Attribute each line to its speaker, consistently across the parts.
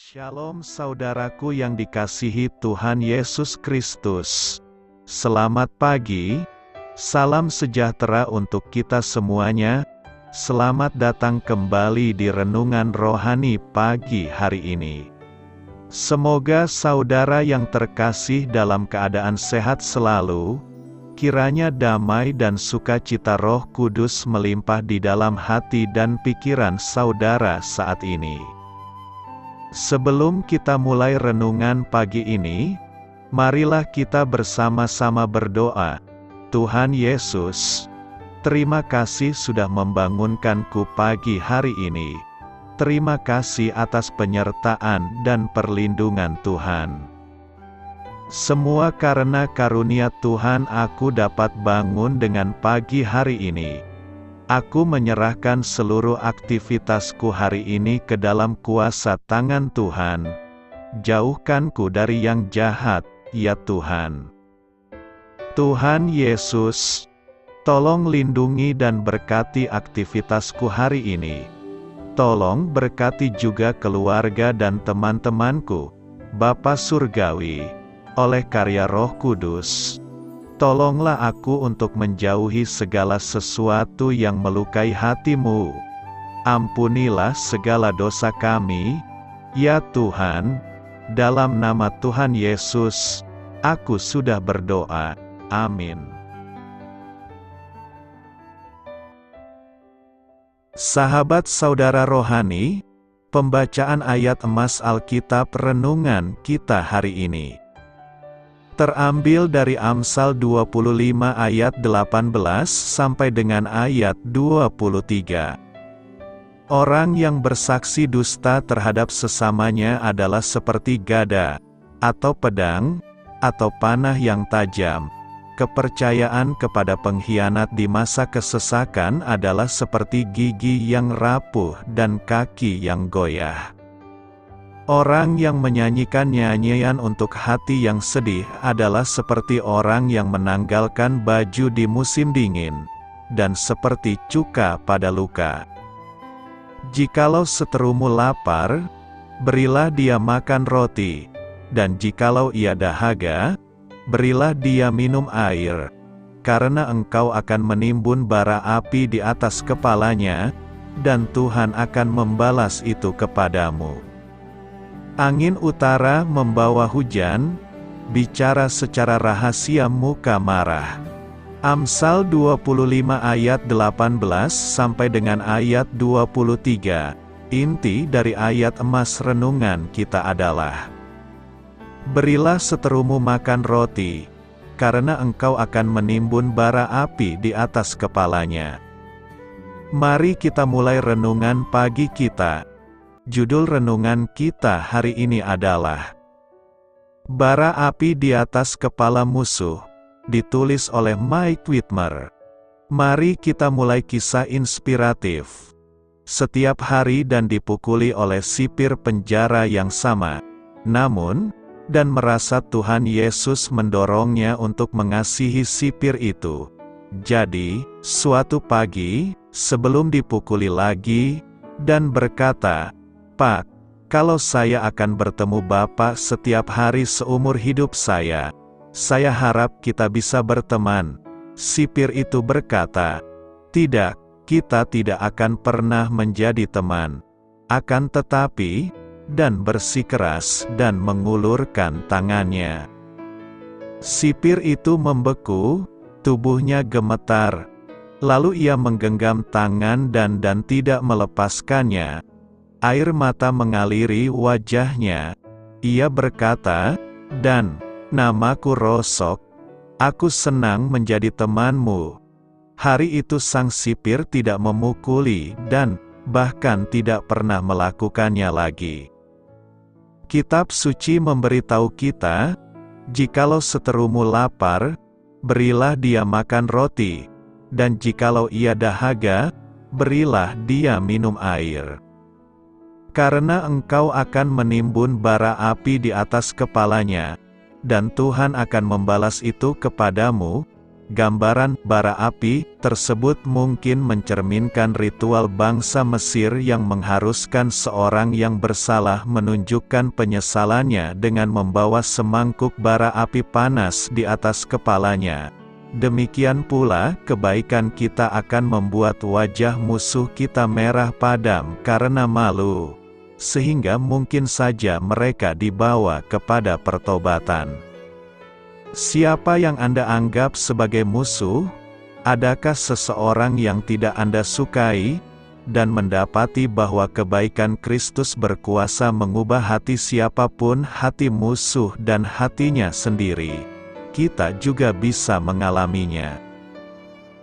Speaker 1: Shalom saudaraku yang dikasihi Tuhan Yesus Kristus. Selamat pagi, salam sejahtera untuk kita semuanya. Selamat datang kembali di Renungan Rohani pagi hari ini. Semoga saudara yang terkasih dalam keadaan sehat selalu, kiranya damai dan sukacita Roh Kudus melimpah di dalam hati dan pikiran saudara saat ini. Sebelum kita mulai renungan pagi ini, marilah kita bersama-sama berdoa. Tuhan Yesus, terima kasih sudah membangunkanku pagi hari ini. Terima kasih atas penyertaan dan perlindungan Tuhan. Semua karena karunia Tuhan aku dapat bangun dengan pagi hari ini. Aku menyerahkan seluruh aktivitasku hari ini ke dalam kuasa tangan Tuhan. Jauhkanku dari yang jahat, ya Tuhan. Tuhan Yesus, tolong lindungi dan berkati aktivitasku hari ini. Tolong berkati juga keluarga dan teman-temanku, Bapa Surgawi, oleh karya Roh Kudus. Tolonglah aku untuk menjauhi segala sesuatu yang melukai hati-Mu. Ampunilah segala dosa kami, ya Tuhan. Dalam nama Tuhan Yesus, aku sudah berdoa. Amin. Sahabat saudara rohani, pembacaan ayat emas Alkitab renungan kita hari ini terambil dari Amsal 25 ayat 18 sampai dengan ayat 23. Orang yang bersaksi dusta terhadap sesamanya adalah seperti gada, atau pedang, atau panah yang tajam. Kepercayaan kepada pengkhianat di masa kesesakan adalah seperti gigi yang rapuh dan kaki yang goyah. Orang yang menyanyikan nyanyian untuk hati yang sedih adalah seperti orang yang menanggalkan baju di musim dingin, dan seperti cuka pada luka. Jikalau seterumu lapar, berilah dia makan roti, dan jikalau ia dahaga, berilah dia minum air, karena engkau akan menimbun bara api di atas kepalanya, dan Tuhan akan membalas itu kepadamu. Angin utara membawa hujan, bicara secara rahasia muka marah. Amsal 25 ayat 18 sampai dengan ayat 23. Inti dari ayat emas renungan kita adalah: berilah seterumu makan roti, karena engkau akan menimbun bara api di atas kepalanya. Mari kita mulai renungan pagi kita. Judul renungan kita hari ini adalah Bara Api di Atas Kepala Musuh, ditulis oleh Mike Whitmer. Mari kita mulai kisah inspiratif. Setiap hari dan dipukuli oleh sipir penjara yang sama, namun, dan merasa Tuhan Yesus mendorongnya untuk mengasihi sipir itu. Jadi, suatu pagi, sebelum dipukuli lagi, dan berkata, "Pak, kalau saya akan bertemu Bapak setiap hari seumur hidup saya harap kita bisa berteman." Sipir itu berkata, "Tidak, kita tidak akan pernah menjadi teman." Akan tetapi, dan bersikeras dan mengulurkan tangannya. Sipir itu membeku, tubuhnya gemetar. Lalu ia menggenggam tangan dan tidak melepaskannya. Air mata mengaliri wajahnya. Ia berkata, "Dan, namaku Rosok. Aku senang menjadi temanmu." Hari itu sang sipir tidak memukuli dan bahkan tidak pernah melakukannya lagi. Kitab suci memberitahu kita, jikalau seterumu lapar, berilah dia makan roti, dan jikalau ia dahaga, berilah dia minum air. Karena engkau akan menimbun bara api di atas kepalanya, dan Tuhan akan membalas itu kepadamu. Gambaran bara api tersebut mungkin mencerminkan ritual bangsa Mesir yang mengharuskan seorang yang bersalah menunjukkan penyesalannya dengan membawa semangkuk bara api panas di atas kepalanya. Demikian pula, kebaikan kita akan membuat wajah musuh kita merah padam karena malu, sehingga mungkin saja mereka dibawa kepada pertobatan. Siapa yang Anda anggap sebagai musuh? Adakah seseorang yang tidak Anda sukai? Dan mendapati bahwa kebaikan Kristus berkuasa mengubah hati siapapun hati musuh dan hatinya sendiri. Kita juga bisa mengalaminya.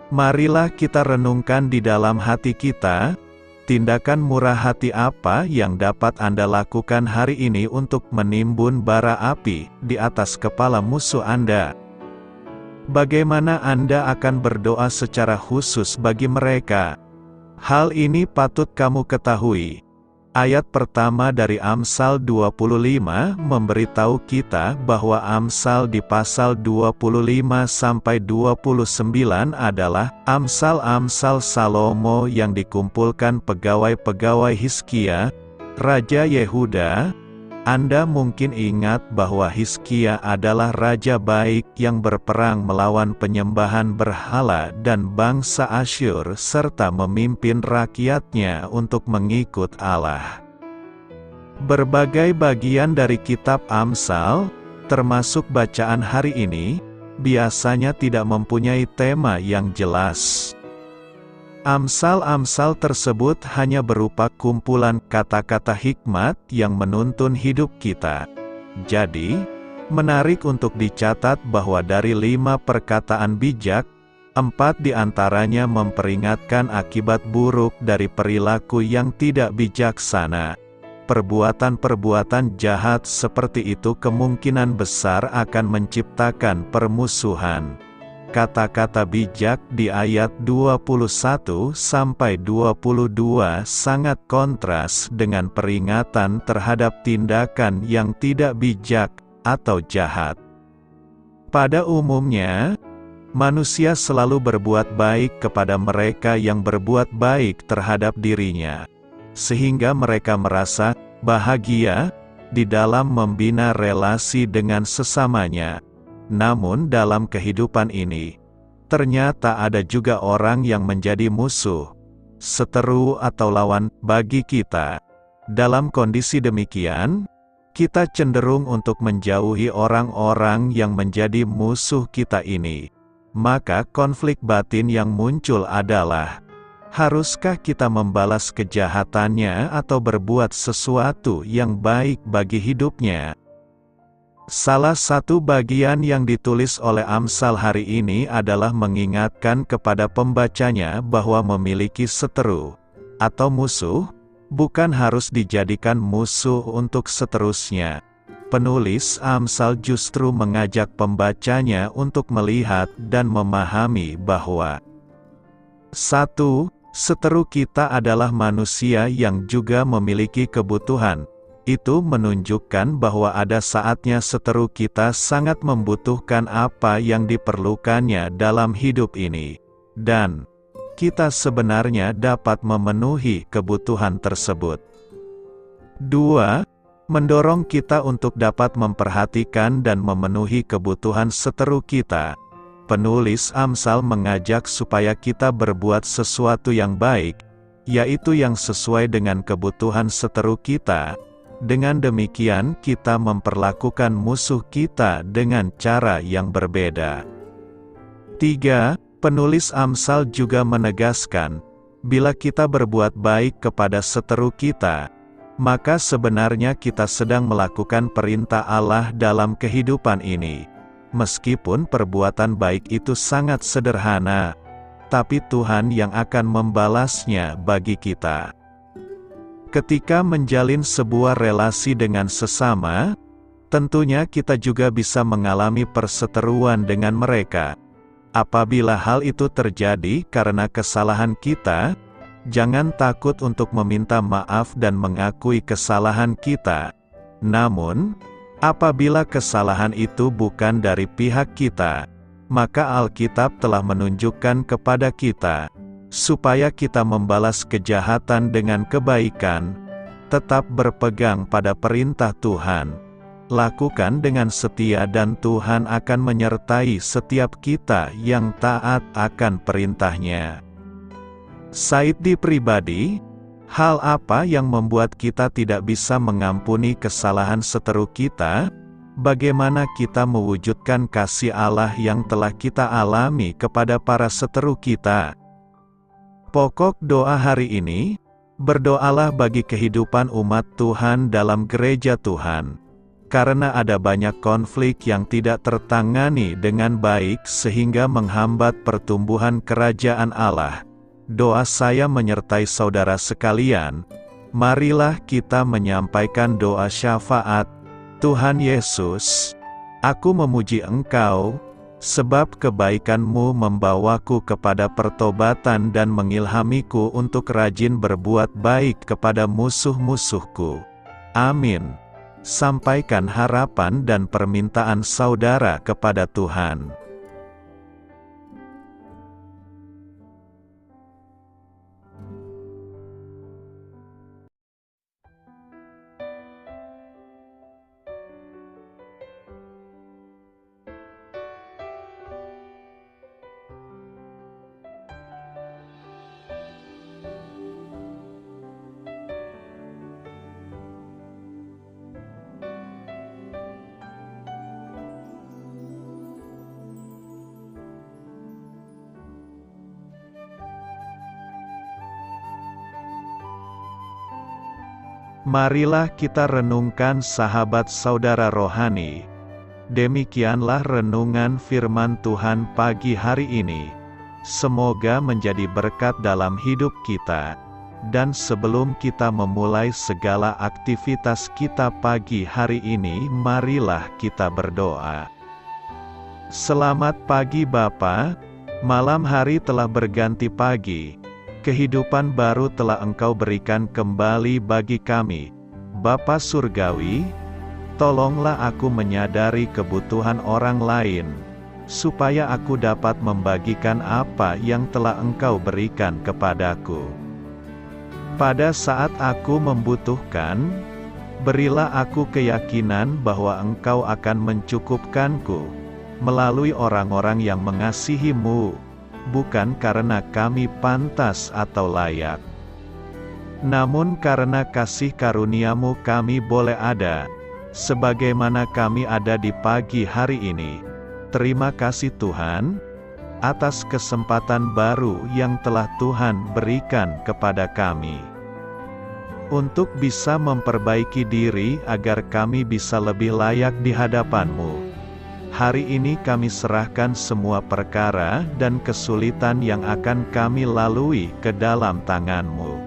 Speaker 1: Marilah kita renungkan di dalam hati kita, tindakan murah hati apa yang dapat Anda lakukan hari ini untuk menimbun bara api di atas kepala musuh Anda? Bagaimana Anda akan berdoa secara khusus bagi mereka? Hal ini patut kamu ketahui. Ayat pertama dari Amsal 25 memberitahu kita bahwa Amsal di pasal 25-29 adalah Amsal-Amsal Salomo yang dikumpulkan pegawai-pegawai Hizkia, Raja Yehuda. Anda mungkin ingat bahwa Hizkia adalah raja baik yang berperang melawan penyembahan berhala dan bangsa Asyur serta memimpin rakyatnya untuk mengikut Allah. Berbagai bagian dari kitab Amsal, termasuk bacaan hari ini, biasanya tidak mempunyai tema yang jelas. Amsal-amsal tersebut hanya berupa kumpulan kata-kata hikmat yang menuntun hidup kita. Jadi, menarik untuk dicatat bahwa dari 5 perkataan bijak, 4 diantaranya memperingatkan akibat buruk dari perilaku yang tidak bijaksana. Perbuatan-perbuatan jahat seperti itu kemungkinan besar akan menciptakan permusuhan. Kata-kata bijak di ayat 21-22 sangat kontras dengan peringatan terhadap tindakan yang tidak bijak atau jahat. Pada umumnya, manusia selalu berbuat baik kepada mereka yang berbuat baik terhadap dirinya, sehingga mereka merasa bahagia di dalam membina relasi dengan sesamanya. Namun dalam kehidupan ini, ternyata ada juga orang yang menjadi musuh, seteru atau lawan bagi kita. Dalam kondisi demikian, kita cenderung untuk menjauhi orang-orang yang menjadi musuh kita ini. Maka konflik batin yang muncul adalah, haruskah kita membalas kejahatannya atau berbuat sesuatu yang baik bagi hidupnya? Salah satu bagian yang ditulis oleh Amsal hari ini adalah mengingatkan kepada pembacanya bahwa memiliki seteru atau musuh bukan harus dijadikan musuh untuk seterusnya. Penulis Amsal justru mengajak pembacanya untuk melihat dan memahami bahwa 1. Seteru kita adalah manusia yang juga memiliki kebutuhan. Itu menunjukkan bahwa ada saatnya seteru kita sangat membutuhkan apa yang diperlukannya dalam hidup ini. Dan kita sebenarnya dapat memenuhi kebutuhan tersebut. 2. Mendorong kita untuk dapat memperhatikan dan memenuhi kebutuhan seteru kita. Penulis Amsal mengajak supaya kita berbuat sesuatu yang baik, yaitu yang sesuai dengan kebutuhan seteru kita. Dengan demikian kita memperlakukan musuh kita dengan cara yang berbeda. 3. Penulis Amsal juga menegaskan, bila kita berbuat baik kepada seteru kita, maka sebenarnya kita sedang melakukan perintah Allah dalam kehidupan ini. Meskipun perbuatan baik itu sangat sederhana, tapi Tuhan yang akan membalasnya bagi kita. Ketika menjalin sebuah relasi dengan sesama, tentunya kita juga bisa mengalami perseteruan dengan mereka. Apabila hal itu terjadi karena kesalahan kita, jangan takut untuk meminta maaf dan mengakui kesalahan kita. Namun, apabila kesalahan itu bukan dari pihak kita, maka Alkitab telah menunjukkan kepada kita, supaya kita membalas kejahatan dengan kebaikan, tetap berpegang pada perintah Tuhan, lakukan dengan setia dan Tuhan akan menyertai setiap kita yang taat akan perintahnya. Saidi pribadi, hal apa yang membuat kita tidak bisa mengampuni kesalahan seteru kita? Bagaimana kita mewujudkan kasih Allah yang telah kita alami kepada para seteru kita? Pokok doa hari ini, berdoalah bagi kehidupan umat Tuhan dalam gereja Tuhan. Karena ada banyak konflik yang tidak tertangani dengan baik sehingga menghambat pertumbuhan kerajaan Allah. Doa saya menyertai saudara sekalian. Marilah kita menyampaikan doa syafaat. Tuhan Yesus, aku memuji Engkau, sebab kebaikan-Mu membawaku kepada pertobatan dan mengilhamiku untuk rajin berbuat baik kepada musuh-musuhku. Amin. Sampaikan harapan dan permintaan saudara kepada Tuhan. Marilah kita renungkan sahabat saudara rohani. Demikianlah renungan firman Tuhan pagi hari ini. Semoga menjadi berkat dalam hidup kita. Dan sebelum kita memulai segala aktivitas kita pagi hari ini, marilah kita berdoa. Selamat pagi Bapa, malam hari telah berganti pagi. Kehidupan baru telah Engkau berikan kembali bagi kami. Bapa Surgawi, tolonglah aku menyadari kebutuhan orang lain, supaya aku dapat membagikan apa yang telah Engkau berikan kepadaku. Pada saat aku membutuhkan, berilah aku keyakinan bahwa Engkau akan mencukupkanku, melalui orang-orang yang mengasihi-Mu, bukan karena kami pantas atau layak, namun karena kasih karunia-Mu kami boleh ada, sebagaimana kami ada di pagi hari ini. Terima kasih Tuhan, atas kesempatan baru yang telah Tuhan berikan kepada kami, untuk bisa memperbaiki diri agar kami bisa lebih layak di hadapan-Mu. Hari ini kami serahkan semua perkara dan kesulitan yang akan kami lalui ke dalam tangan-Mu.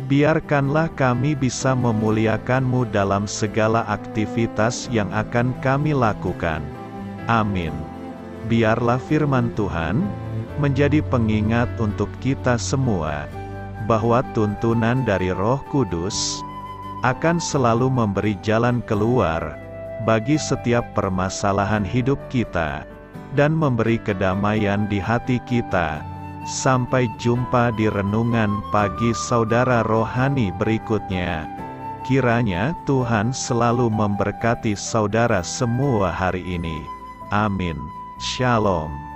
Speaker 1: Biarkanlah kami bisa memuliakan-Mu dalam segala aktivitas yang akan kami lakukan. Amin. Biarlah firman Tuhan menjadi pengingat untuk kita semua, bahwa tuntunan dari Roh Kudus akan selalu memberi jalan keluar bagi setiap permasalahan hidup kita, dan memberi kedamaian di hati kita. Sampai jumpa di renungan pagi saudara rohani berikutnya. Kiranya Tuhan selalu memberkati saudara semua hari ini. Amin. Shalom.